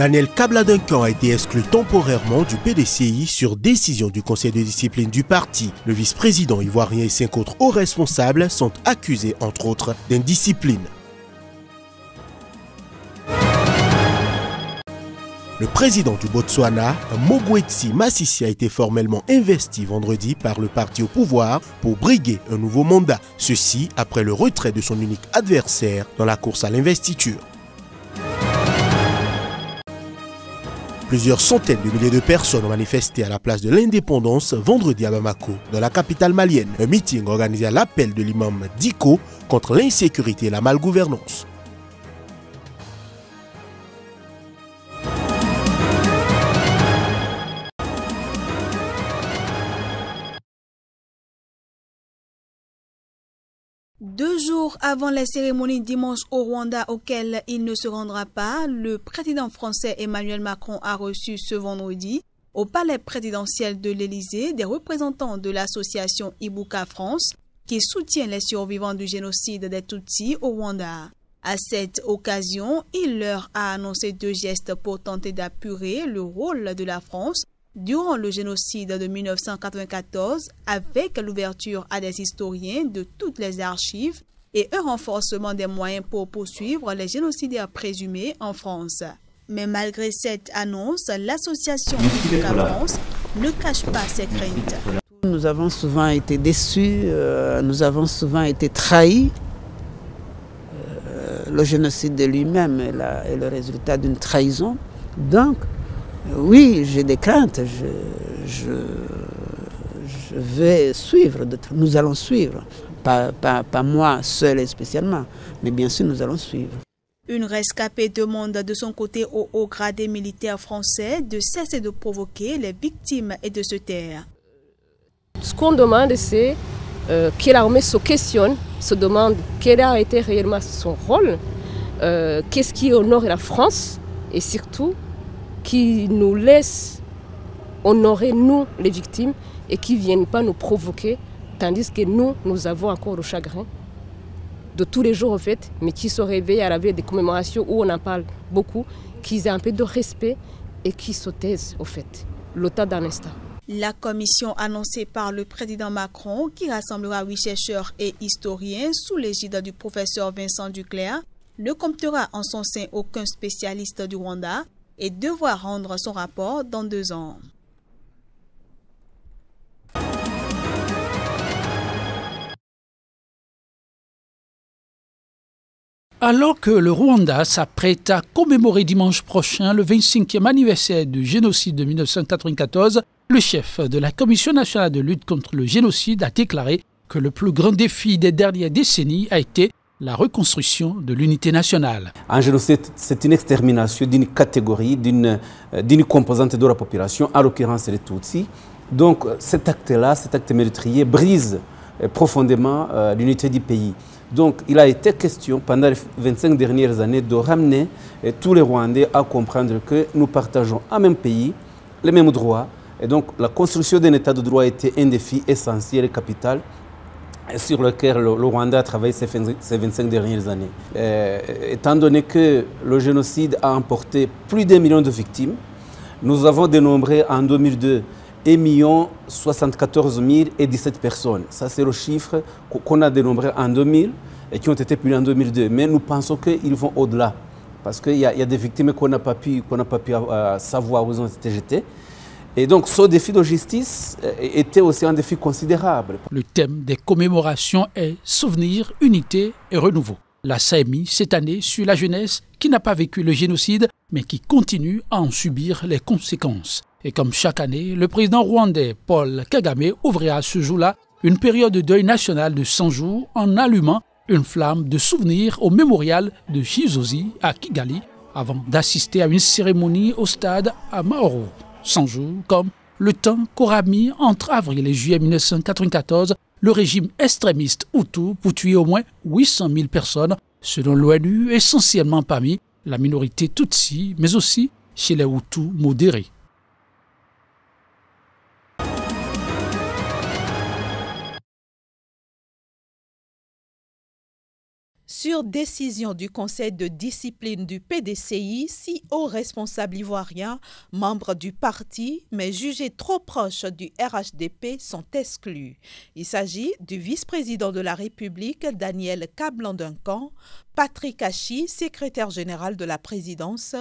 Daniel Kabla-Duncan a été exclu temporairement du PDCI sur décision du conseil de discipline du parti. Le vice-président ivoirien et 5 autres hauts responsables sont accusés, entre autres, d'indiscipline. Le président du Botswana, Mogwetsi Masisi, a été formellement investi vendredi par le parti au pouvoir pour briguer un nouveau mandat. Ceci après le retrait de son unique adversaire dans la course à l'investiture. Plusieurs centaines de milliers de personnes ont manifesté à la place de l'Indépendance vendredi à Bamako, dans la capitale malienne. Un meeting organisé à l'appel de l'imam Diko contre l'insécurité et la malgouvernance. Deux jours avant la cérémonie dimanche au Rwanda auquel il ne se rendra pas, le président français Emmanuel Macron a reçu ce vendredi au palais présidentiel de l'Élysée des représentants de l'association Ibuka France qui soutient les survivants du génocide des Tutsis au Rwanda. À cette occasion, il leur a annoncé 2 gestes pour tenter d'apurer le rôle de la France durant le génocide de 1994 avec l'ouverture à des historiens de toutes les archives et un renforcement des moyens pour poursuivre les génocidaires présumés en France. Mais malgré cette annonce, l'association Ibuka France ne cache pas ses craintes. Nous avons souvent été déçus, nous avons souvent été trahis. Le génocide de lui-même est le résultat d'une trahison. Donc, oui, j'ai des craintes, je vais suivre, nous allons suivre, pas moi seul et spécialement, mais bien sûr nous allons suivre. Une rescapée demande de son côté aux hauts gradés militaires français de cesser de provoquer les victimes et de se taire. Ce qu'on demande, c'est que l'armée se questionne, se demande quel a été réellement son rôle, qu'est-ce qui honore la France et surtout qui nous laisse honorer, nous, les victimes, et qui ne viennent pas nous provoquer, tandis que nous avons encore le chagrin de tous les jours, en fait, mais qui se réveillent à la veille des commémorations où on en parle beaucoup, qu'ils aient un peu de respect et qui se taisent, au fait, le temps d'un instant. La commission annoncée par le président Macron, qui rassemblera 8 chercheurs et historiens sous l'égide du professeur Vincent Duclerc, ne comptera en son sein aucun spécialiste du Rwanda, et devra rendre son rapport dans 2 ans. Alors que le Rwanda s'apprête à commémorer dimanche prochain le 25e anniversaire du génocide de 1994, le chef de la Commission nationale de lutte contre le génocide a déclaré que le plus grand défi des dernières décennies a été la reconstruction de l'unité nationale. Un génocide, c'est une extermination d'une catégorie, d'une composante de la population, en l'occurrence les Tutsis. Donc cet acte-là, cet acte meurtrier, brise profondément l'unité du pays. Donc il a été question pendant les 25 dernières années de ramener tous les Rwandais à comprendre que nous partageons un même pays, les mêmes droits. Et donc la construction d'un état de droit était un défi essentiel et capital sur lequel le Rwanda a travaillé ces 25 dernières années. Étant donné que le génocide a emporté plus d'1 million de victimes, nous avons dénombré en 2002 1 074 017 personnes. Ça, c'est le chiffre qu'on a dénombré en 2000 et qui ont été publiés en 2002. Mais nous pensons qu'ils vont au-delà, parce qu'il y a des victimes qu'on n'a pas pu savoir où ils ont été jetés. Et donc, ce défi de justice était aussi un défi considérable. Le thème des commémorations est souvenir, unité et renouveau. La CMI, cette année, suit la jeunesse qui n'a pas vécu le génocide, mais qui continue à en subir les conséquences. Et comme chaque année, le président rwandais Paul Kagame ouvrira ce jour-là une période de deuil national de 100 jours en allumant une flamme de souvenir au mémorial de Gizozi à Kigali, avant d'assister à une cérémonie au stade à Mahoro. 100 jours comme le temps qu'aura mis entre avril et juillet 1994 le régime extrémiste Hutu pour tuer au moins 800 000 personnes, selon l'ONU, essentiellement parmi la minorité Tutsi, mais aussi chez les Hutus modérés. Sur décision du Conseil de discipline du PDCI, 6 hauts responsables ivoiriens, membres du parti, mais jugés trop proches du RHDP, sont exclus. Il s'agit du vice-président de la République, Daniel Kablan-Duncan, Patrick Achi, secrétaire général de la présidence,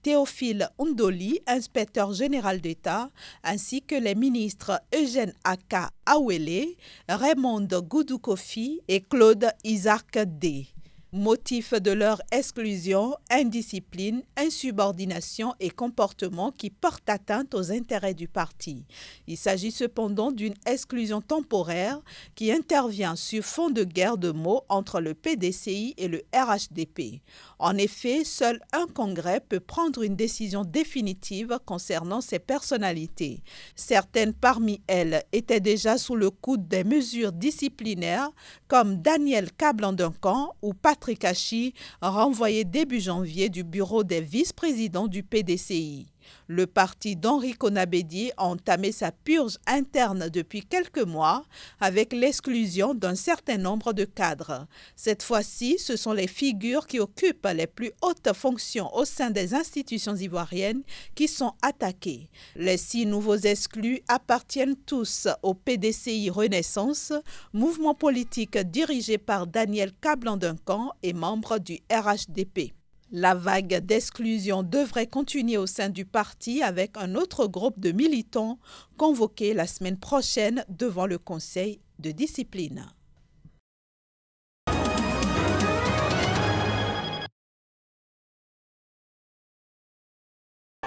Théophile Ndoli, inspecteur général d'État, ainsi que les ministres Eugène Aka Awele, Raymond Goudou-Kofi et Claude Isaac D. Motif de leur exclusion, indiscipline, insubordination et comportement qui portent atteinte aux intérêts du parti. Il s'agit cependant d'une exclusion temporaire qui intervient sur fond de guerre de mots entre le PDCI et le RHDP. En effet, seul un congrès peut prendre une décision définitive concernant ces personnalités. Certaines parmi elles étaient déjà sous le coup des mesures disciplinaires comme Daniel Kablan-Duncan ou Patrick Achi, renvoyé début janvier du bureau des vice-présidents du PDCI. Le parti d'Henri Konabédié a entamé sa purge interne depuis quelques mois avec l'exclusion d'un certain nombre de cadres. Cette fois-ci, ce sont les figures qui occupent les plus hautes fonctions au sein des institutions ivoiriennes qui sont attaquées. Les 6 nouveaux exclus appartiennent tous au PDCI Renaissance, mouvement politique dirigé par Daniel Kablan-Duncan et membre du RHDP. La vague d'exclusion devrait continuer au sein du parti avec un autre groupe de militants convoqués la semaine prochaine devant le Conseil de discipline.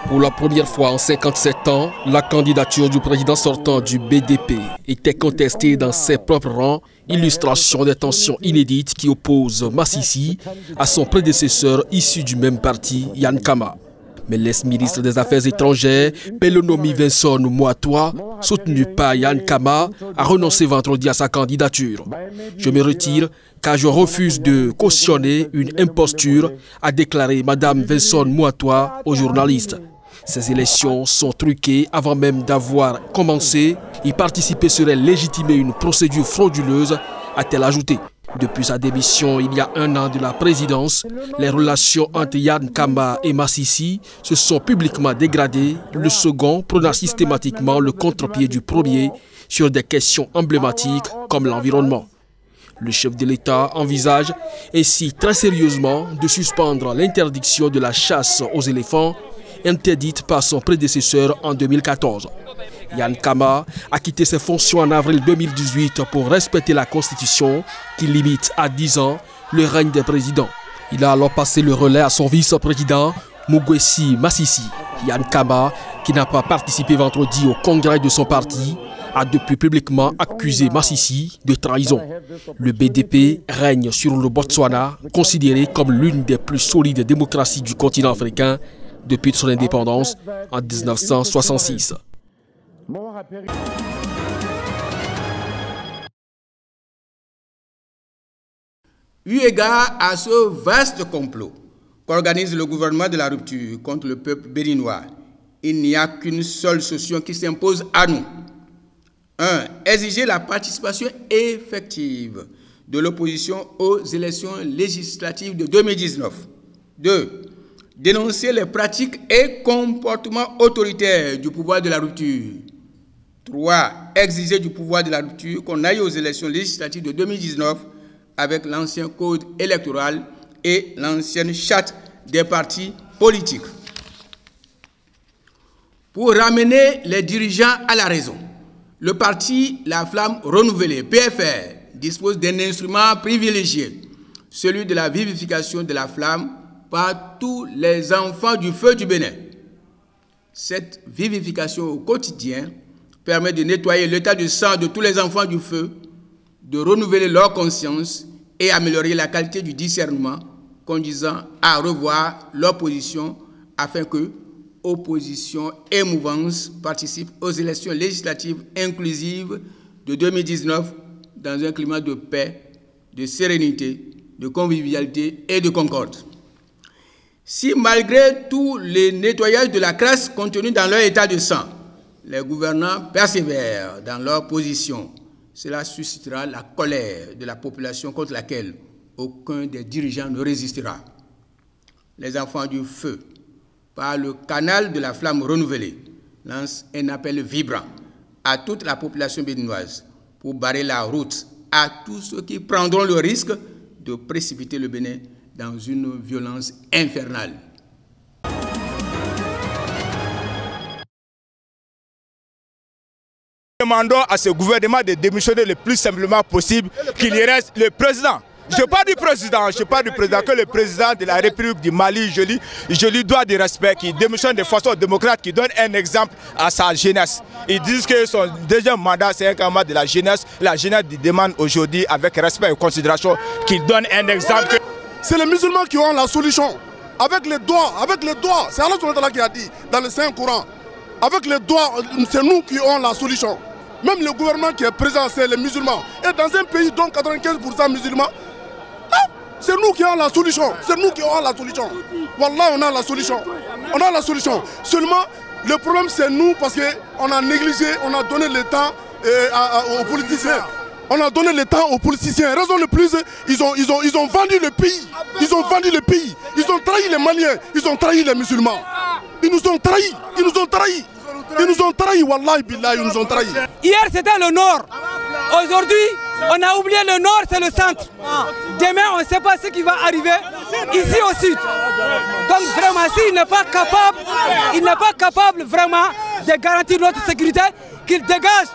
Pour la première fois en 57 ans, la candidature du président sortant du BDP était contestée dans ses propres rangs, illustration des tensions inédites qui opposent Massissi à son prédécesseur issu du même parti, Yann Kama. Mais l'ex-ministre des Affaires étrangères, Pelonomi Vincent Mouatoua, soutenu par Yann Kama, a renoncé vendredi à sa candidature. Je me retire car je refuse de cautionner une imposture, a déclaré Mme Vincent Mouatoua aux journalistes. Ces élections sont truquées avant même d'avoir commencé. Y participer serait légitimer une procédure frauduleuse, a-t-elle ajouté. Depuis sa démission il y a 1 an de la présidence, les relations entre Yann Kama et Massissi se sont publiquement dégradées. Le second prenant systématiquement le contre-pied du premier sur des questions emblématiques comme l'environnement. Le chef de l'État envisage ainsi très sérieusement de suspendre l'interdiction de la chasse aux éléphants interdite par son prédécesseur en 2014. Yann Kama a quitté ses fonctions en avril 2018 pour respecter la Constitution qui limite à 10 ans le règne des présidents. Il a alors passé le relais à son vice-président Mugwesi Massissi. Yann Kama, qui n'a pas participé vendredi au congrès de son parti, a depuis publiquement accusé Massissi de trahison. Le BDP règne sur le Botswana, considéré comme l'une des plus solides démocraties du continent africain depuis son indépendance en 1966. Eu égard à ce vaste complot qu'organise le gouvernement de la rupture contre le peuple béninois, il n'y a qu'une seule solution qui s'impose à nous. 1. Exiger la participation effective de l'opposition aux élections législatives de 2019. 2. Dénoncer les pratiques et comportements autoritaires du pouvoir de la rupture. 3. Exiger du pouvoir de la rupture qu'on aille aux élections législatives de 2019 avec l'ancien code électoral et l'ancienne charte des partis politiques. Pour ramener les dirigeants à la raison, le parti La Flamme Renouvelée, PFR, dispose d'un instrument privilégié, celui de la vivification de la flamme par tous les enfants du feu du Bénin. Cette vivification au quotidien permet de nettoyer l'état de sang de tous les enfants du feu, de renouveler leur conscience et améliorer la qualité du discernement, conduisant à revoir leur position afin que opposition et mouvance participent aux élections législatives inclusives de 2019 dans un climat de paix, de sérénité, de convivialité et de concorde. Si malgré tout les nettoyages de la crasse contenus dans leur état de sang, les gouvernants persévèrent dans leur position, cela suscitera la colère de la population contre laquelle, aucun des dirigeants ne résistera. Les enfants du feu, par le canal de la flamme renouvelée, lancent un appel vibrant à toute la population béninoise pour barrer la route à tous ceux qui prendront le risque de précipiter le Bénin dans une violence infernale. Demandons à ce gouvernement de démissionner le plus simplement possible, qu'il y reste le président. Je parle du président, que le président de la République du Mali, je lui dois du respect, qui démissionne de façon démocrate, qui donne un exemple à sa jeunesse. Ils disent que son deuxième mandat, c'est un camarade de la jeunesse. La jeunesse demande aujourd'hui, avec respect et considération, qu'il donne un exemple. C'est les musulmans qui ont la solution. Avec les doigts, c'est Allah qui a dit dans le Saint-Coran. Avec les doigts, c'est nous qui avons la solution. Même le gouvernement qui est présent, c'est les musulmans. Et dans un pays dont 95% musulmans, c'est nous qui avons la solution. C'est nous qui avons la solution. Wallah, on a la solution. On a la solution. Seulement, le problème, c'est nous parce qu'on a négligé, on a donné le temps aux politiciens. On a donné le temps aux politiciens. Raison de plus, ils ont vendu le pays. Ils ont vendu le pays. Ils ont trahi les Maliens. Ils ont trahi les musulmans. Ils nous ont trahis. Ils nous ont trahis. Ils nous ont trahis. Wallahi billah, ils nous ont trahis. Hier, c'était le nord. Aujourd'hui, on a oublié le nord, c'est le centre. Demain, on ne sait pas ce qui va arriver ici au sud. Donc vraiment, s'il n'est pas capable, vraiment de garantir notre sécurité, qu'il dégage.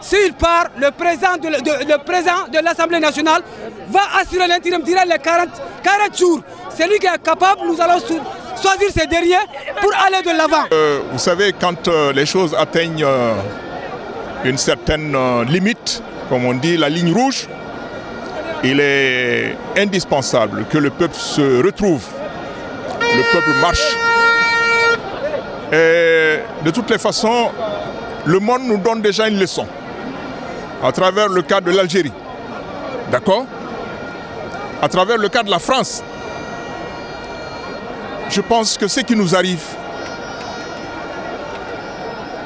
S'il part, le président de l'Assemblée nationale va assurer l'intérim durant les 40 jours. C'est lui qui est capable, nous allons choisir ces derniers pour aller de l'avant. Vous savez, quand les choses atteignent une certaine limite, comme on dit, la ligne rouge, il est indispensable que le peuple se retrouve, le peuple marche. Et de toutes les façons, le monde nous donne déjà une leçon, à travers le cas de l'Algérie, d'accord? À travers le cas de la France. Je pense que ce qui nous arrive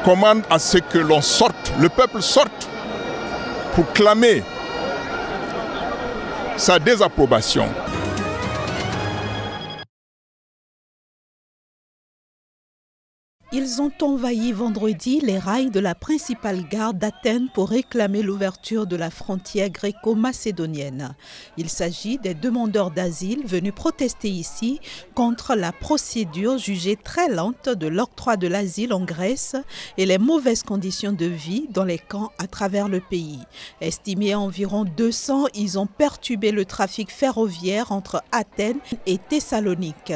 commande à ce que l'on sorte, le peuple sorte pour clamer sa désapprobation. Ils ont envahi vendredi les rails de la principale gare d'Athènes pour réclamer l'ouverture de la frontière gréco-macédonienne. Il s'agit des demandeurs d'asile venus protester ici contre la procédure jugée très lente de l'octroi de l'asile en Grèce et les mauvaises conditions de vie dans les camps à travers le pays. Estimés à environ 200, ils ont perturbé le trafic ferroviaire entre Athènes et Thessalonique.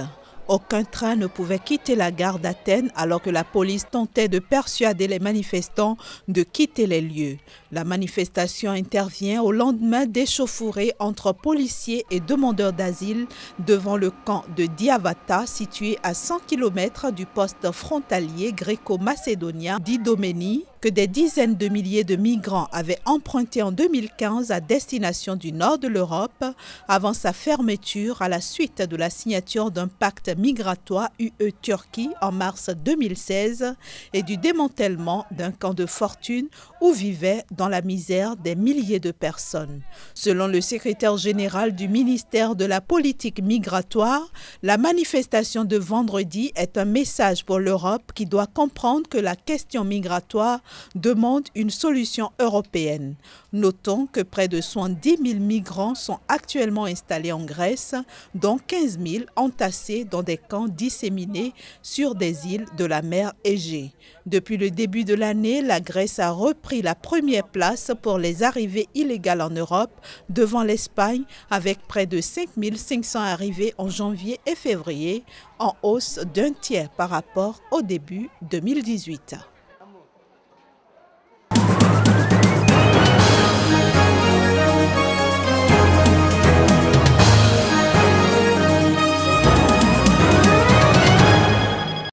Aucun train ne pouvait quitter la gare d'Athènes alors que la police tentait de persuader les manifestants de quitter les lieux. La manifestation intervient au lendemain d'échauffourées entre policiers et demandeurs d'asile devant le camp de Diavata situé à 100 km du poste frontalier gréco-macédonien d'Idoménie que des dizaines de milliers de migrants avaient emprunté en 2015 à destination du nord de l'Europe avant sa fermeture à la suite de la signature d'un pacte migratoire UE-Turquie en mars 2016 et du démantèlement d'un camp de fortune où vivaient dans la misère des milliers de personnes. Selon le secrétaire général du ministère de la politique migratoire, la manifestation de vendredi est un message pour l'Europe qui doit comprendre que la question migratoire demande une solution européenne. Notons que près de 70 000 migrants sont actuellement installés en Grèce, dont 15 000 entassés dans des camps disséminés sur des îles de la mer Égée. Depuis le début de l'année, la Grèce a repris la première place pour les arrivées illégales en Europe, devant l'Espagne, avec près de 5 500 arrivées en janvier et février, en hausse d'1 tiers par rapport au début 2018.